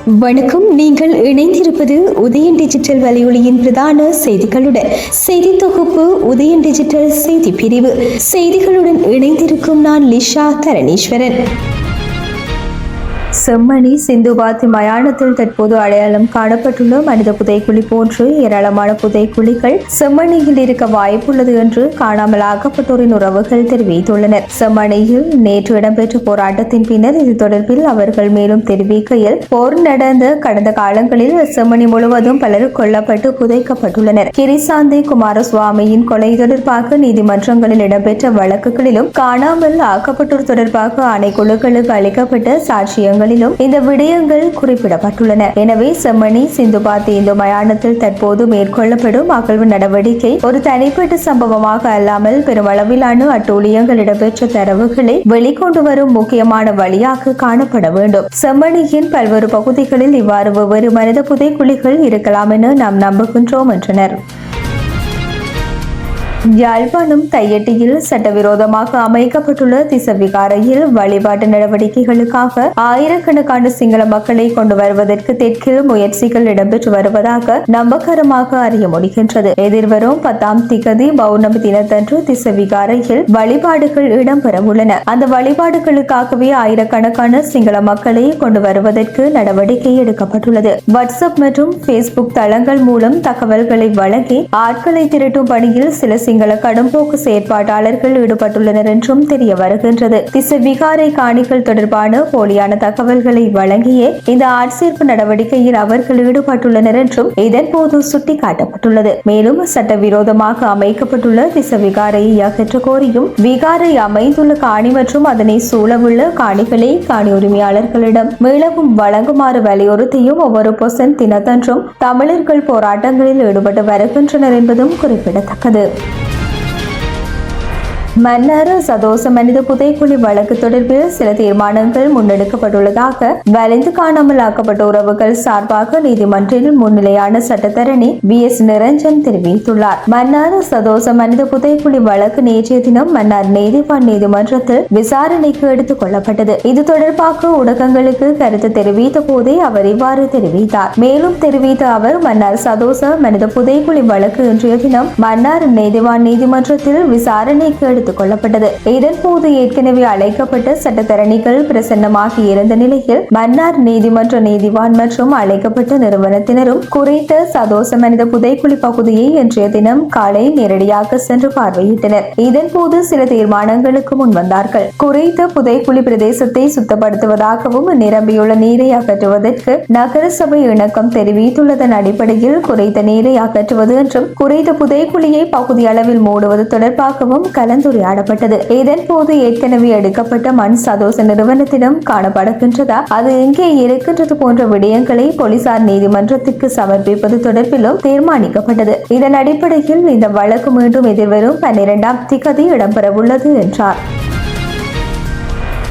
வணக்கம். நீங்கள் இணைந்திருப்பது உதயன் டிஜிட்டல் வலையொலியின் பிரதான செய்திகளுடன். செய்தி தொகுப்பு உதயன் டிஜிட்டல் செய்தி பிரிவு. செய்திகளுடன் இணைந்திருக்கும் நான் லிஷா தரணீஸ்வரன். செம்மணி சிந்துபாத்தி மயானத்தில் தற்போது அடையாளம் காணப்பட்டுள்ள மனித புதைக்குழி போன்று ஏராளமான புதைக்குழிகள் செம்மணியில் இருக்க வாய்ப்புள்ளது என்று காணாமல் ஆக்கப்பட்டோரின் உறவுகள் தெரிவித்துள்ளனர். செம்மணியில் நேற்று இடம்பெற்ற போராட்டத்தின் பின்னர் இது தொடர்பில் அவர்கள் மேலும் தெரிவிக்கையில், போர் நடந்த கடந்த காலங்களில் செம்மணி முழுவதும் பலர் கொல்லப்பட்டு புதைக்கப்பட்டுள்ளனர். கிரிசாந்தி குமாரசுவாமியின் கொலை தொடர்பாக நீதிமன்றங்களில் இடம்பெற்ற வழக்குகளிலும் காணாமல் ஆக்கப்பட்டோர் தொடர்பாக ஆணைக்குழுக்களுக்கு அளிக்கப்பட்ட சாட்சியங்கள் இந்த விடயங்கள் குறிப்பிடப்பட்டுள்ளன. எனவே செம்மணி சிந்துபாத்தி இந்து மயானத்தில் தற்போது மேற்கொள்ளப்படும் அகழ்வு நடவடிக்கை ஒரு தனிப்பட்ட சம்பவமாக அல்லாமல் பெருமளவிலான அட்டூழியங்கள் இடம்பெற்ற தரவுகளை வெளிக்கொண்டு வரும் முக்கியமான வழியாக காணப்பட வேண்டும். செம்மணியின் பல்வேறு பகுதிகளில் இவ்வாறு வெவ்வேறு மனித புதைக்குழிகள் இருக்கலாம் என நாம் நம்புகின்றோம் என்றனர். யாழ்ப்பாணம் தையட்டியில் சட்டவிரோதமாக அமைக்கப்பட்டுள்ள திசவிகாரையில் வழிபாட்டு நடவடிக்கைகளுக்காக ஆயிரக்கணக்கான சிங்கள மக்களை கொண்டு வருவதற்கு தெற்கில் முயற்சிகள் இடம்பெற்று வருவதாக நம்பகரமாக அறிய முடிகின்றது. எதிர்வரும் 10ஆம் திகதி பௌர்ணமி தினத்தன்று திசவிகாரையில் வழிபாடுகள் இடம்பெற உள்ளன. அந்த வழிபாடுகளுக்காகவே ஆயிரக்கணக்கான சிங்கள மக்களை கொண்டு வருவதற்கு நடவடிக்கை எடுக்கப்பட்டுள்ளது. வாட்ஸ்அப் மற்றும் பேஸ்புக் தளங்கள் மூலம் தகவல்களை வழங்கி ஆட்களை திரட்டும் பணியில் சில சிங்கள கடும்போக்கு செயற்பாட்டாளர்கள் ஈடுபட்டுள்ளனர் என்றும் தெரிய வருகின்றது. திசவிகாரை காணிகள் தொடர்பான போலியான தகவல்களை வழங்கியே இந்த ஆட்சேர்ப்பு நடவடிக்கையில் அவர்கள் ஈடுபட்டுள்ளனர் என்றும் இதன்போது சுட்டிக்காட்டப்பட்டுள்ளது. மேலும் சட்டவிரோதமாக அமைக்கப்பட்டுள்ள திசவிகாரையை அகற்ற கோரியும் விகாரை அமைந்துள்ள காணி மற்றும் அதனை சூழவுள்ள காணிகளை காணி உரிமையாளர்களிடம் மீளவும் வழங்குமாறு வலியுறுத்தியும் ஒவ்வொரு பொசன் தினத்தன்றும் தமிழர்கள் போராட்டங்களில் ஈடுபட்டு வருகின்றனர் என்பதும் குறிப்பிடத்தக்கது. மன்னார் சதோச மனித புதைக்குழி வழக்கு தொடர்பில் சில தீர்மானங்கள் முன்னெடுக்கப்பட்டுள்ளதாக வலிந்து காணாமல் ஆக்கப்பட்ட உறவுகள் சார்பாக நீதிமன்றில் முன்னிலையான சட்டத்தரணி VS நிரஞ்சன் தெரிவித்துள்ளார். மன்னார் சதோச மனித புதைக்குழி வழக்கு நேற்றைய தினம் மன்னார் நீதிவான் நீதிமன்றத்தில் விசாரணைக்கு எடுத்துக் கொள்ளப்பட்டது. இது தொடர்பாக ஊடகங்களுக்கு கருத்து தெரிவித்த போதே அவர் இவ்வாறு தெரிவித்தார். மேலும் தெரிவித்த அவர், மன்னார் சதோச மனித புதைக்குழி வழக்கு இன்றைய தினம் மன்னார் நீதிவான் நீதிமன்றத்தில் விசாரணைக்கு எடுத்துக் கொள்ளப்பட்டது. இதன்போது ஏற்கனவே அழைக்கப்பட்ட சட்டத்தரணிகள் பிரசன்னமாகி இருந்த நிலையில் மன்னார் நீதிமன்ற நீதிவான் மற்றும் அழைக்கப்பட்ட நிறுவனத்தினரும் குறித்த சதோச மனித புதைக்குழி பகுதியை இன்றைய தினம் காலை நேரடியாக சென்று பார்வையிட்டனர். இதன்போது சில தீர்மானங்களுக்கு முன்வந்தார்கள். குறித்த புதைக்குழி பிரதேசத்தை சுத்தப்படுத்துவதாகவும் நிரம்பியுள்ள நீரை அகற்றுவதற்கு நகர சபை இணக்கம் தெரிவித்துள்ளதன் அடிப்படையில் குறித்த நீரை அகற்றுவது என்றும் குறித்த புதைக்குழியை பகுதி அளவில் மூடுவது தொடர்பாகவும் கலந்துரையாடப்பட்டது. இதன்போது ஏற்கனவே எடுக்கப்பட்ட மண் சதோச நிறுவனத்திடம் காணப்படுகின்றதா, அது எங்கே இருக்கின்றது போன்ற விடயங்களை போலீசார் நீதிமன்றத்திற்கு சமர்ப்பிப்பது தொடர்பிலும் தீர்மானிக்கப்பட்டது. இதன் அடிப்படையில் இந்த வழக்கு மீண்டும் எதிர்வரும் 12ஆம் திகதி இடம்பெறவுள்ளது என்றார்.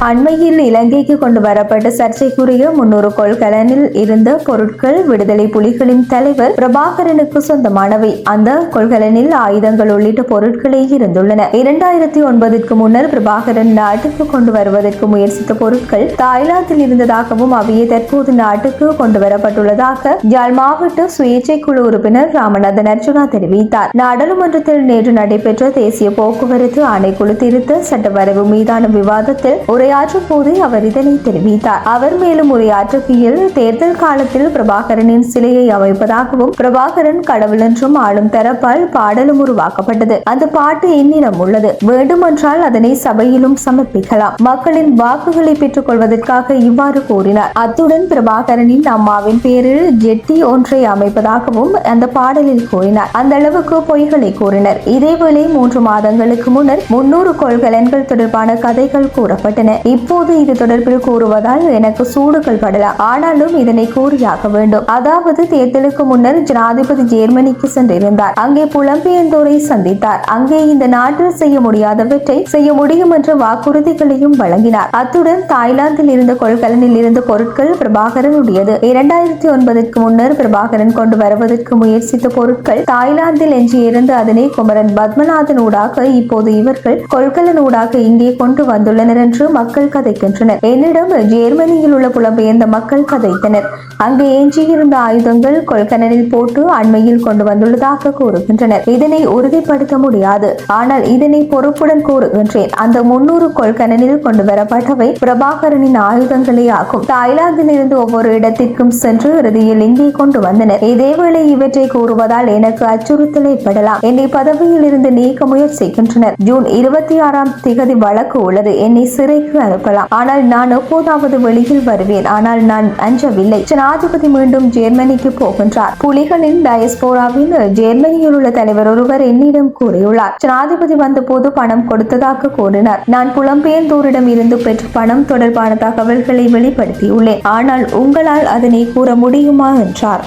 அண்மையில் இலங்கைக்கு கொண்டு வரப்பட்ட சர்ச்சைக்குரிய 300 கொள்கலனில் இருந்த பொருட்கள் விடுதலை புலிகளின் தலைவர் பிரபாகரனுக்கு சொந்தமானவை. அந்த கொள்கலனில் ஆயுதங்கள் உள்ளிட்ட பொருட்களே இருந்துள்ளன. 2009க்கு முன்னர் பிரபாகரன் நாட்டுக்கு கொண்டு வருவதற்கு முயற்சித்த பொருட்கள் தாய்லாந்தில் இருந்ததாகவும் அவையே தற்போது நாட்டுக்கு கொண்டு வரப்பட்டுள்ளதாக யாழ் மாவட்ட சுயேட்சை குழு உறுப்பினர் ராமநாதன் அர்ஜுனா தெரிவித்தார். நாடாளுமன்றத்தில் நேற்று நடைபெற்ற தேசிய போக்குவரத்து ஆணைக்குழு திருத்த சட்டவரைவு மீதான விவாதத்தில் உரையாற்றும் போது அவர் இதனை தெரிவித்தார். அவர் மேலும் உரையாற்றுகையில், தேர்தல் காலத்தில் பிரபாகரனின் சிலையை அமைப்பதாகவும் பிரபாகரன் கடவுள் என்றும் ஆளும் தரப்பால் பாடலும் உருவாக்கப்பட்டது. அந்த பாட்டு என்னிடம் உள்ளது, வேண்டுமென்றால் அதனை சபையிலும் சமர்ப்பிக்கலாம். மக்களின் வாக்குகளை பெற்றுக் கொள்வதற்காக இவ்வாறு கூறினார். அத்துடன் பிரபாகரனின் அம்மாவின் பேரில் ஜெட்டி ஒன்றை அமைப்பதாகவும் அந்த பாடலில் கூறினார். அந்த அளவுக்கு பொய்களை கூறினர். இதேவேளை 3 மாதங்களுக்கு முன்னர் 300 கொள்கலன்கள் தொடர்பான கதைகள் கூறப்பட்டன. இப்போது இது தொடர்பில் கூறுவதால் எனக்கு சூடுகள் படலாம். ஆனாலும் இதனை கூறியாக வேண்டும். அதாவது தேர்தலுக்கு முன்னர் ஜனாதிபதி ஜெர்மனிக்கு சென்றிருந்தார். அங்கே புலம்பெயர்ந்தோரை சந்தித்தார். அங்கே இந்த நாட்டில் செய்ய முடியாதவற்றை செய்ய முடியும் என்ற வாக்குறுதிகளையும் வழங்கினார். அத்துடன் தாய்லாந்தில் இருந்த கொள்கலனில் இருந்த பொருட்கள் பிரபாகரனுடையது. 2009க்கு முன்னர் பிரபாகரன் கொண்டு வருவதற்கு முயற்சித்த பொருட்கள் தாய்லாந்தில் எஞ்சியிருந்து அதனை குமரன் பத்மநாதன் ஊடாக இப்போது இவர்கள் கொள்கலன் ஊடாக இங்கே கொண்டு வந்துள்ளனர் என்று மக்கள் மக்கள் கதைக்கின்றனர். என்னிடம் ஜெர்மனியில் உள்ள புலம்பெயர்ந்த மக்கள் கதைத்தனர். அங்கு எஞ்சியிருந்த ஆயுதங்கள் கொள்கலனில் போட்டு அண்மையில் கொண்டு வந்துள்ளதாக கூறுகின்றனர். இதனை உறுதிப்படுத்த முடியாது, ஆனால் இதனை பொறுப்புடன் கூறுகின்றேன். அந்த 300 கொள்கலனில் கொண்டு வரப்பட்டவை பிரபாகரனின் ஆயுதங்களே ஆகும். தாய்லாந்தில் இருந்து ஒவ்வொரு இடத்திற்கும் சென்று இறுதியில் இங்கே கொண்டு வந்தனர். இதேவேளை இவற்றை கூறுவதால் எனக்கு அச்சுறுத்தல் ஏற்படலாம். என்னை பதவியில் இருந்து நீக்க முயற்சிக்கின்றனர். ஜூன் 26 வழக்கு உள்ளது. என்னை சிறைக்கு அனுப்பலாம். ஆனால் நான் எப்போதாவது வெளியில் வருவேன். ஆனால் நான் அஞ்சவில்லை. ஜனாதிபதி மீண்டும் ஜெர்மனிக்கு போகின்றார். புலிகளின் டயஸ்போராவின் ஜெர்மனியில் உள்ள தலைவர் ஒருவர் என்னிடம் கூறியுள்ளார். ஜனாதிபதி வந்தபோது பணம் கொடுத்ததாக கூறினார். நான் புலம்பெயர்ந்தோரிடம் இருந்து பெற்ற பணம் தொடர்பான தகவல்களை வெளிப்படுத்தியுள்ளேன். ஆனால் உங்களால் அதனை கூற முடியுமா என்றார்.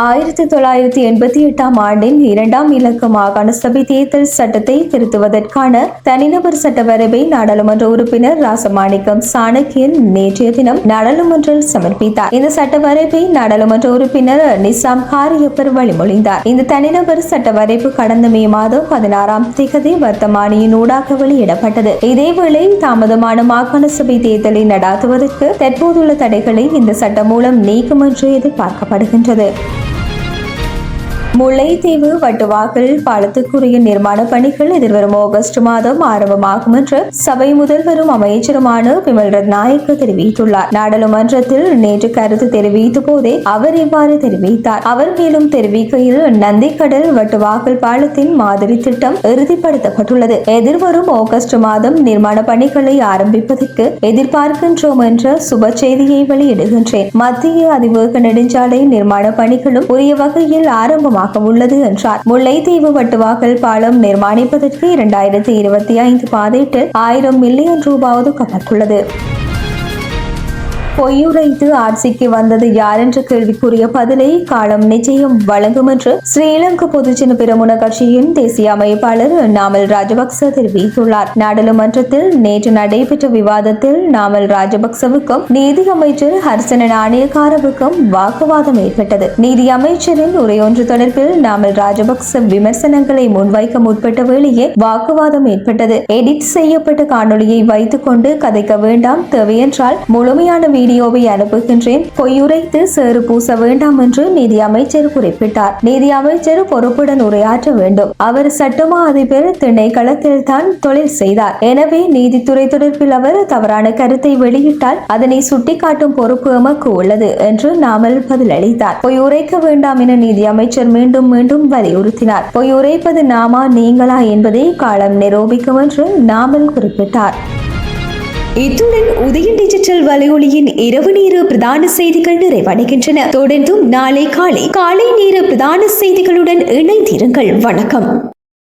1988 ஆண்டின் 2ஆம் இலக்க மாகாண சபை தேர்தல் சட்டத்தை திருத்துவதற்கான தனிநபர் சட்ட வரைவை நாடாளுமன்ற உறுப்பினர் ராசமாணிக்கம் சாணக்கியன் நேற்றைய தினம் நாடாளுமன்றில் சமர்ப்பித்தார். இந்த சட்ட வரைவை நாடாளுமன்ற உறுப்பினர் நிசாம் காரியப்பர் வழிமொழிந்தார். இந்த தனிநபர் சட்ட வரைவு கடந்த மே மாதம் 16ஆம் தேதி வர்த்தமானியின் ஊடாக வெளியிடப்பட்டது. இதேவேளை தாமதமான மாகாண சபை தேர்தலை நடாத்துவதற்கு தற்போதுள்ள தடைகளை இந்த சட்டம் மூலம் நீக்கும் என்று எதிர்பார்க்கப்படுகின்றது. முல்லைத்தீவு வட்டுவாக்கல் பாலத்துக்குரிய நிர்மாண பணிகள் எதிர்வரும் ஆகஸ்ட் மாதம் ஆரம்பமாகும் என்று சபை முதல்வரும் அமைச்சருமான விமல் ரத்நாயக்க தெரிவித்துள்ளார். நாடாளுமன்றத்தில் நேற்று கருத்து தெரிவித்த போதே அவர் இவ்வாறு தெரிவித்தார். அவர் மேலும் தெரிவிக்கையில், நந்திக்கடல் வட்டுவாக்கல் பாலத்தின் மாதிரி திட்டம் இறுதிப்படுத்தப்பட்டுள்ளது. எதிர்வரும் ஆகஸ்ட் மாதம் நிர்மாண பணிகளை ஆரம்பிப்பதற்கு எதிர்பார்க்கின்றோம் என்ற சுப செய்தியை வெளியிடுகின்றேன். மத்திய அதிவேக நெடுஞ்சாலை நிர்மாண பணிகளும் உரிய வகையில் ஆரம்பமாக உள்ளது என்றார். முல்லைத்தீவு வட்டுவாக்கல் பாலம் நிர்மாணிப்பதற்கு 2025 பாதீட்டில் 1000 மில்லியன் ரூபாய் ஒதுக்கப்பட்டுள்ளது. பொய்யுரைத்து ஆட்சிக்கு வந்தது யார் என்ற கேள்விக்குரிய பதிலை காலம் நிச்சயம் வழங்கும் என்று ஸ்ரீலங்கா பொதுஜன பெரமுன கட்சியின் தேசிய அமைப்பாளர் நாமல் ராஜபக்ச தெரிவித்துள்ளார். நாடாளுமன்றத்தில் நேற்று நடைபெற்ற விவாதத்தில் நாமல் ராஜபக்சவுக்கும் நீதி அமைச்சர் ஹர்சன நாணயக்காரவுக்கும் வாக்குவாதம் ஏற்பட்டது. நீதி அமைச்சரின் உரையொன்று தொடர்பில் நாமல் ராஜபக்ச விமர்சனங்களை முன்வைக்க முற்பட்ட வேளையே வாக்குவாதம் ஏற்பட்டது. எடிட் செய்யப்பட்ட காணொலியை வைத்துக் கொண்டு கதைக்க வேண்டாம், தேவையென்றால் முழுமையான வீடியோவை அனுப்புகின்றேன், பொய்யுரைத்து சேறு பூச வேண்டாம் என்று நீதி அமைச்சர் குறிப்பிட்டார். நீதி அமைச்சர் பொறுப்புடன் உரையாற்ற வேண்டும். அவர் சட்டமா அதிபர் திணைக்களத்தில் தான் தொழில் செய்தார். எனவே நீதித்துறை தொடர்பில் அவர் தவறான கருத்தை வெளியிட்டால் அதனை சுட்டிக்காட்டும் பொறுப்பு எமக்கு உள்ளது என்று நாமல் பதிலளித்தார். பொய் உரைக்க வேண்டாம் என நீதி அமைச்சர் மீண்டும் மீண்டும் வலியுறுத்தினார். பொய் உரைப்பது நாமா நீங்களா என்பதை காலம் நிரூபிக்கும் என்று நாமல் குறிப்பிட்டார். இத்துடன் உதயன் டிஜிட்டல் வலையொலியின் இரவு நேர பிரதான செய்திகள் நிறைவடைகின்றன. தொடர்ந்தும் நாளை காலை நேர பிரதான செய்திகளுடன் இணைந்திருங்கள். வணக்கம்.